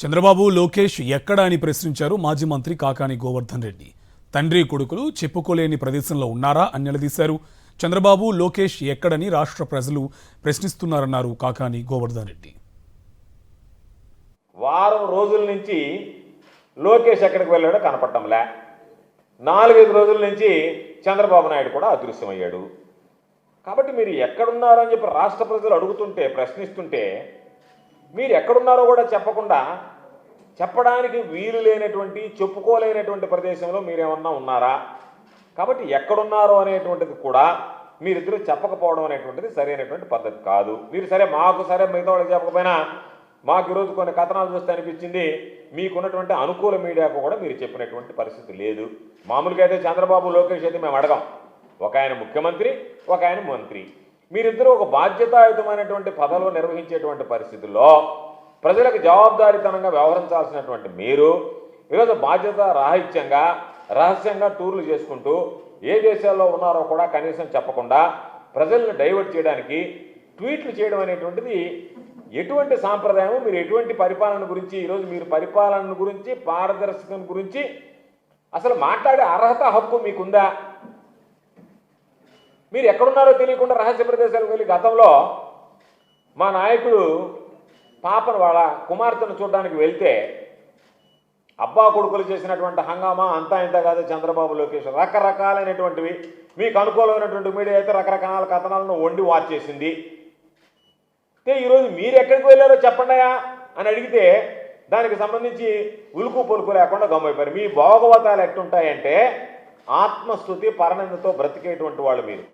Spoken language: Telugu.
చంద్రబాబు లోకేష్ ఎక్కడ అని ప్రశ్నించారు మాజీ మంత్రి కాకాని గోవర్ధన్ రెడ్డి. తండ్రి కొడుకులు చెప్పుకోలేని ప్రదేశంలో ఉన్నారా అని నిలదీశారు. చంద్రబాబు లోకేష్ ఎక్కడని రాష్ట్ర ప్రజలు ప్రశ్నిస్తున్నారన్నారు కాకాని గోవర్ధన్ రెడ్డి. వారం రోజుల నుంచి లోకేష్ ఎక్కడికి వెళ్ళాడో కనపడటంలే. 4-5 రోజుల నుంచి చంద్రబాబు నాయుడు కూడా అదృశ్యమయ్యాడు. కాబట్టి మీరు ఎక్కడున్నారో అని చెప్పి రాష్ట్ర ప్రజలు అడుగుతుంటే, ప్రశ్నిస్తుంటే మీరు ఎక్కడున్నారో కూడా చెప్పకుండా, చెప్పడానికి వీలు లేనటువంటి, చెప్పుకోలేనటువంటి ప్రదేశంలో మీరేమన్నా ఉన్నారా? కాబట్టి ఎక్కడున్నారో అనేటువంటిది కూడా మీరిద్దరూ చెప్పకపోవడం అనేటువంటిది సరైనటువంటి పద్ధతి కాదు. మీరు సరే మాకు సరే మిగతా వాళ్ళకి చెప్పకపోయినా మాకు ఈరోజు కొన్ని కథనాలు చూస్తే అనిపించింది మీకున్నటువంటి అనుకూల మీడియాకు కూడా మీరు చెప్పినటువంటి పరిస్థితి లేదు. మామూలుగా అయితే చంద్రబాబు లోకేష్ అయితే మేము అడగం. ఒక ఆయన ముఖ్యమంత్రి, ఒక ఆయన మంత్రి, మీరిద్దరూ ఒక బాధ్యతాయుతమైనటువంటి పదవులు నిర్వహించేటువంటి పరిస్థితుల్లో ప్రజలకు జవాబుదారీతనంగా వ్యవహరించాల్సినటువంటి మీరు ఈరోజు బాధ్యత రాహిత్యంగా రహస్యంగా టూర్లు చేసుకుంటూ ఏ దేశాల్లో ఉన్నారో కూడా కనీసం చెప్పకుండా ప్రజల్ని డైవర్ట్ చేయడానికి ట్వీట్లు చేయడం అనేటువంటిది ఎటువంటి సాంప్రదాయము? మీరు ఎటువంటి పరిపాలన గురించి ఈరోజు మీరు పరిపాలన గురించి, పారదర్శకం గురించి అసలు మాట్లాడే అర్హత, హక్కు మీకుందా? మీరు ఎక్కడున్నారో తెలియకుండా రహస్య ప్రదేశాలకు వెళ్ళి గతంలో మా నాయకుడు పాపను వాళ్ళ కుమార్తెను చూడడానికి వెళ్తే అబ్బా కొడుకులు చేసినటువంటి హంగామా అంతా ఇంత కాదు. చంద్రబాబు లోకేష్ రకరకాలైనటువంటివి, మీకు అనుకూలమైనటువంటి మీడియా అయితే రకరకాల కథనాలను వండి వార్చేసింది. ఈరోజు మీరు ఎక్కడికి వెళ్ళారో చెప్పండియా అని అడిగితే దానికి సంబంధించి ఉలుకు పొలుకు లేకుండా గమ్మైపోయారు. మీ భోగవతాలు ఎట్టుంటాయంటే ఆత్మస్థుతి పరనిందతో బ్రతికేటువంటి వాళ్ళు మీరు.